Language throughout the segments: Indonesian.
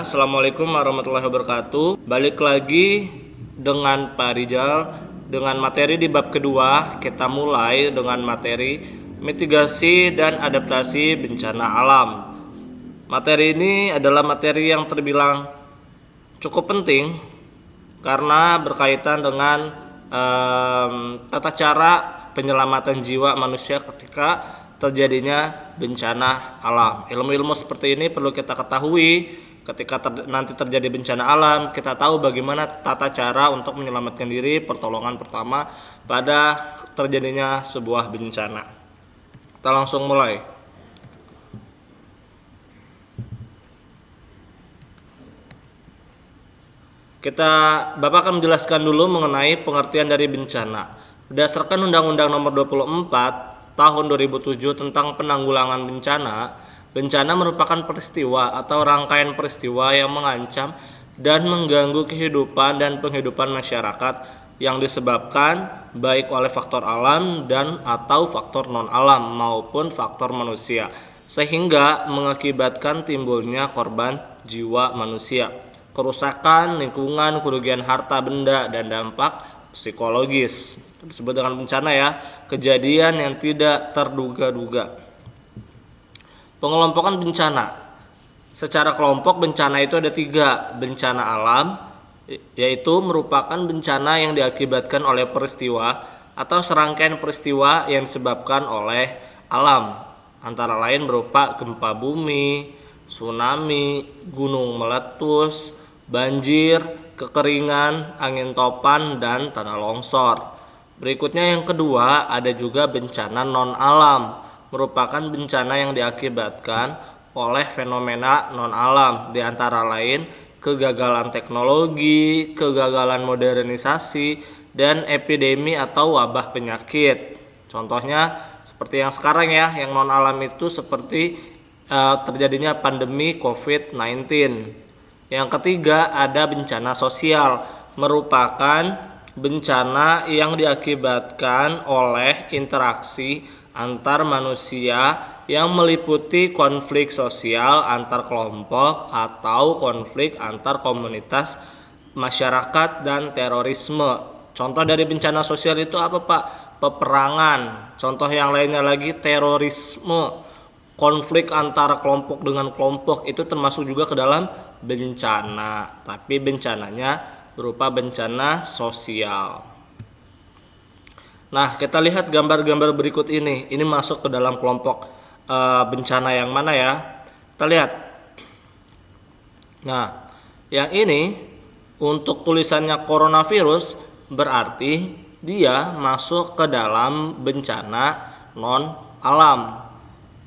Assalamualaikum warahmatullahi wabarakatuh. Balik lagi dengan Pak Rizal dengan materi di bab kedua. Kita mulai dengan materi mitigasi dan adaptasi bencana alam. Materi ini adalah materi yang terbilang cukup penting karena berkaitan dengan tata cara penyelamatan jiwa manusia ketika terjadinya bencana alam. Ilmu-ilmu seperti ini perlu kita ketahui ketika nanti terjadi bencana alam. Kita tahu bagaimana tata cara untuk menyelamatkan diri, pertolongan pertama pada terjadinya sebuah bencana. Kita langsung mulai. Bapak akan menjelaskan dulu mengenai pengertian dari bencana. Berdasarkan Undang-Undang Nomor 24 Tahun 2007 tentang Penanggulangan Bencana, bencana merupakan peristiwa atau rangkaian peristiwa yang mengancam dan mengganggu kehidupan dan penghidupan masyarakat yang disebabkan baik oleh faktor alam dan atau faktor non-alam maupun faktor manusia, sehingga mengakibatkan timbulnya korban jiwa manusia, kerusakan lingkungan, kerugian harta benda, dan dampak psikologis. Disebut dengan bencana ya, kejadian yang tidak terduga-duga. Pengelompokan bencana. Secara kelompok bencana itu ada 3. Bencana alam, yaitu merupakan bencana yang diakibatkan oleh peristiwa atau serangkaian peristiwa yang disebabkan oleh alam, antara lain berupa gempa bumi, tsunami, gunung meletus, banjir, kekeringan, angin topan, dan tanah longsor. Berikutnya yang kedua, ada juga bencana non-alam, merupakan bencana yang diakibatkan oleh fenomena non-alam, di antara lain kegagalan teknologi, kegagalan modernisasi, dan epidemi atau wabah penyakit. Contohnya seperti yang sekarang ya, yang non-alam itu seperti terjadinya pandemi COVID-19. Yang ketiga ada bencana sosial, merupakan bencana yang diakibatkan oleh interaksi antar manusia yang meliputi konflik sosial antar kelompok atau konflik antar komunitas masyarakat dan terorisme. Contoh dari bencana sosial itu apa Pak? Peperangan. Contoh yang lainnya lagi terorisme. Konflik antara kelompok dengan kelompok itu termasuk juga ke dalam bencana, tapi bencananya berupa bencana sosial. Nah, kita lihat gambar-gambar berikut ini. Ini masuk ke dalam kelompok bencana yang mana ya? Kita lihat. Nah, yang ini untuk tulisannya coronavirus berarti dia masuk ke dalam bencana non alam.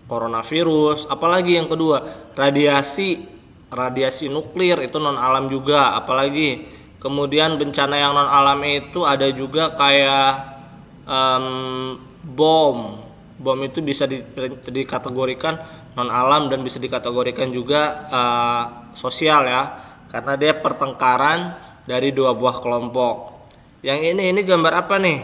Coronavirus, apalagi yang kedua, radiasi nuklir itu non alam juga, apalagi. Kemudian bencana yang non alam itu ada juga kayak bom itu bisa dikategorikan non alam dan bisa dikategorikan juga sosial ya, karena dia pertengkaran dari 2 buah kelompok. Yang ini gambar apa nih?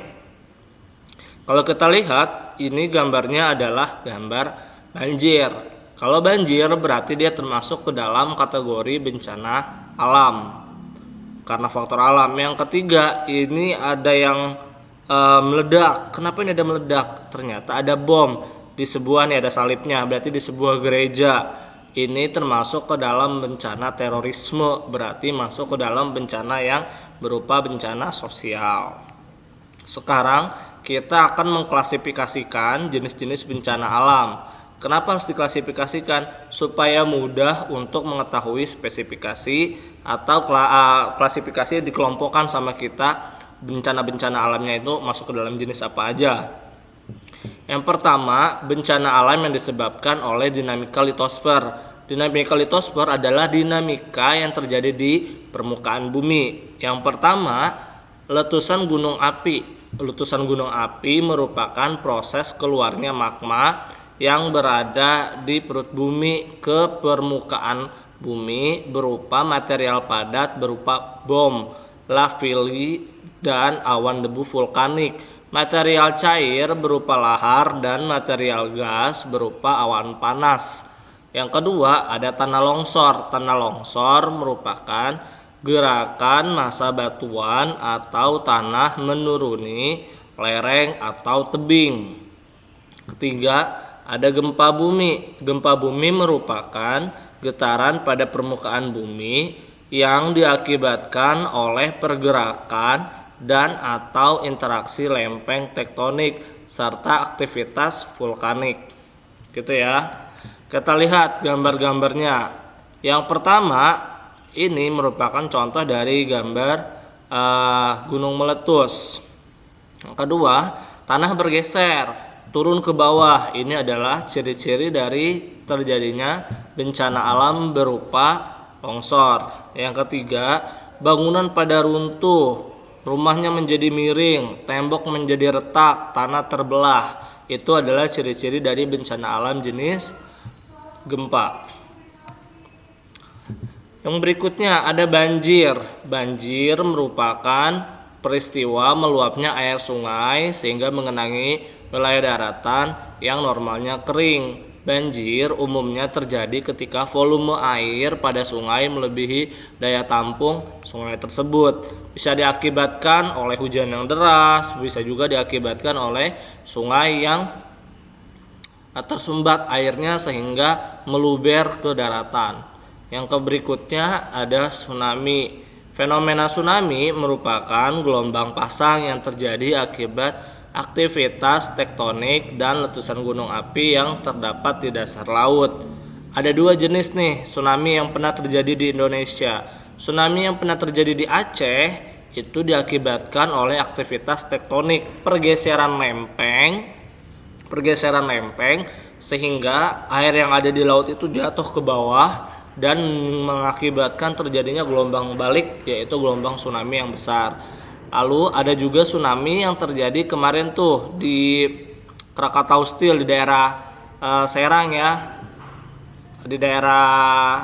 Kalau kita lihat ini gambarnya adalah gambar banjir. Kalau banjir berarti dia termasuk ke dalam kategori bencana alam karena faktor alam. Yang ketiga ini ada yang meledak. Kenapa ini ada meledak? Ternyata ada bom di sebuah, nih ada salibnya, berarti di sebuah gereja. Ini termasuk ke dalam bencana terorisme, berarti masuk ke dalam bencana yang berupa bencana sosial. Sekarang kita akan mengklasifikasikan jenis-jenis bencana alam. Kenapa harus diklasifikasikan? Supaya mudah untuk mengetahui spesifikasi atau klasifikasi dikelompokkan sama kita, bencana-bencana alamnya itu masuk ke dalam jenis apa aja. Yang pertama, bencana alam yang disebabkan oleh dinamika litosfer. Dinamika litosfer adalah dinamika yang terjadi di permukaan bumi. Yang pertama, letusan gunung api. Letusan gunung api merupakan proses keluarnya magma yang berada di perut bumi ke permukaan bumi berupa material padat berupa bom, lavili, dan awan debu vulkanik. Material cair berupa lahar dan material gas berupa awan panas. Yang kedua ada tanah longsor. Tanah longsor merupakan gerakan massa batuan atau tanah menuruni lereng atau tebing. Ketiga ada gempa bumi. Gempa bumi merupakan getaran pada permukaan bumi yang diakibatkan oleh pergerakan dan atau interaksi lempeng tektonik serta aktivitas vulkanik. Gitu ya. Kita lihat gambar-gambarnya. Yang pertama ini merupakan contoh dari gambar gunung meletus. Yang kedua, tanah bergeser turun ke bawah. Ini adalah ciri-ciri dari terjadinya bencana alam berupa longsor. Yang ketiga, bangunan pada runtuh, rumahnya menjadi miring, tembok menjadi retak, tanah terbelah. Itu adalah ciri-ciri dari bencana alam jenis gempa. Yang berikutnya ada banjir. Banjir merupakan peristiwa meluapnya air sungai sehingga mengenangi wilayah daratan yang normalnya kering. Banjir umumnya terjadi ketika volume air pada sungai melebihi daya tampung sungai tersebut. Bisa diakibatkan oleh hujan yang deras, bisa juga diakibatkan oleh sungai yang tersumbat airnya sehingga meluber ke daratan. Yang berikutnya ada tsunami. Fenomena tsunami merupakan gelombang pasang yang terjadi akibat aktivitas tektonik dan letusan gunung api yang terdapat di dasar laut. Ada dua jenis nih tsunami yang pernah terjadi di Indonesia. Tsunami yang pernah terjadi di Aceh itu diakibatkan oleh aktivitas tektonik, pergeseran lempeng sehingga air yang ada di laut itu jatuh ke bawah dan mengakibatkan terjadinya gelombang balik, yaitu gelombang tsunami yang besar. Lalu ada juga tsunami yang terjadi kemarin tuh di Krakatau Steel di daerah Serang ya, di daerah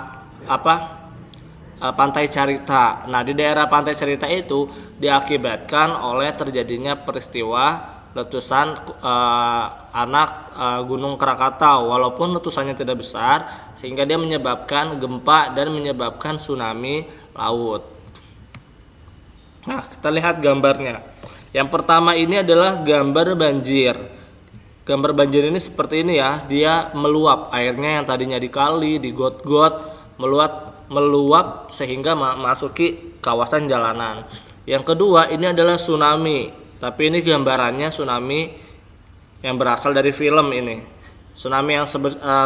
Pantai Carita. Nah, di daerah Pantai Carita itu diakibatkan oleh terjadinya peristiwa letusan anak Gunung Krakatau. Walaupun letusannya tidak besar sehingga dia menyebabkan gempa dan menyebabkan tsunami laut. Nah, kita lihat gambarnya. Yang pertama ini adalah gambar banjir. Gambar banjir ini seperti ini ya, dia meluap, airnya yang tadinya di kali, di got-got meluap sehingga masuki kawasan jalanan. Yang kedua ini adalah tsunami. Tapi ini gambarannya tsunami yang berasal dari film ini. Tsunami yang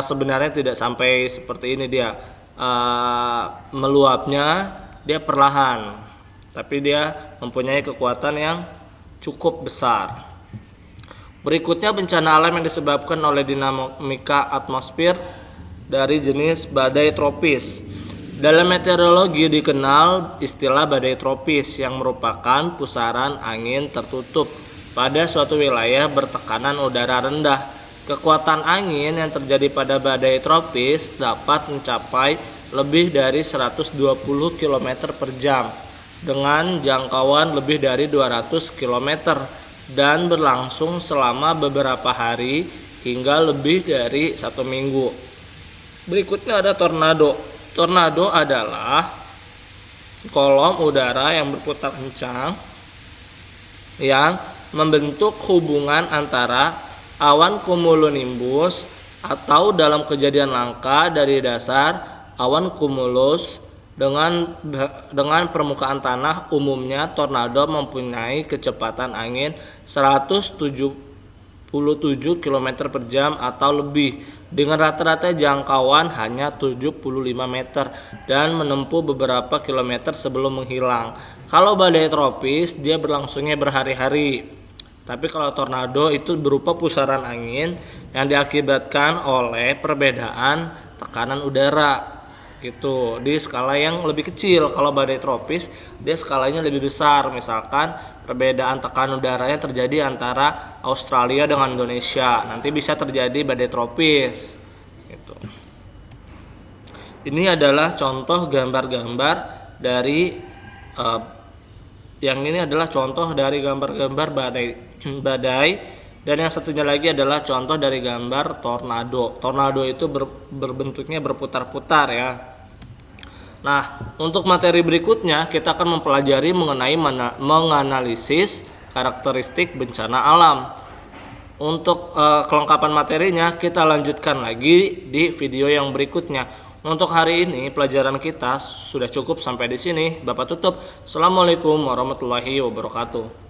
sebenarnya tidak sampai seperti ini dia. Meluapnya dia perlahan, tapi dia mempunyai kekuatan yang cukup besar. Berikutnya bencana alam yang disebabkan oleh dinamika atmosfer dari jenis badai tropis. Dalam meteorologi dikenal istilah badai tropis yang merupakan pusaran angin tertutup pada suatu wilayah bertekanan udara rendah. Kekuatan angin yang terjadi pada badai tropis dapat mencapai lebih dari 120 km per jam dengan jangkauan lebih dari 200 km dan berlangsung selama beberapa hari hingga lebih dari 1 minggu. Berikutnya ada tornado. Tornado adalah kolom udara yang berputar kencang yang membentuk hubungan antara awan cumulonimbus atau dalam kejadian langka dari dasar awan cumulus dengan permukaan tanah. Umumnya tornado mempunyai kecepatan angin 177 km per jam atau lebih dengan rata-rata jangkauan hanya 75 meter dan menempuh beberapa kilometer sebelum menghilang. Kalau badai tropis dia berlangsungnya berhari-hari. Tapi kalau tornado itu berupa pusaran angin yang diakibatkan oleh perbedaan tekanan udara. Itu di skala yang lebih kecil. Kalau badai tropis dia skalanya lebih besar. Misalkan perbedaan tekanan udaranya terjadi antara Australia dengan Indonesia, nanti bisa terjadi badai tropis gitu. Ini adalah contoh gambar-gambar dari yang ini adalah contoh dari gambar-gambar badai Dan yang satunya lagi adalah contoh dari gambar tornado. Tornado itu berbentuknya berputar-putar ya. Nah, untuk materi berikutnya kita akan mempelajari mengenai menganalisis karakteristik bencana alam. Untuk kelengkapan materinya kita lanjutkan lagi di video yang berikutnya. Untuk hari ini pelajaran kita sudah cukup sampai di sini. Bapak tutup. Assalamualaikum warahmatullahi wabarakatuh.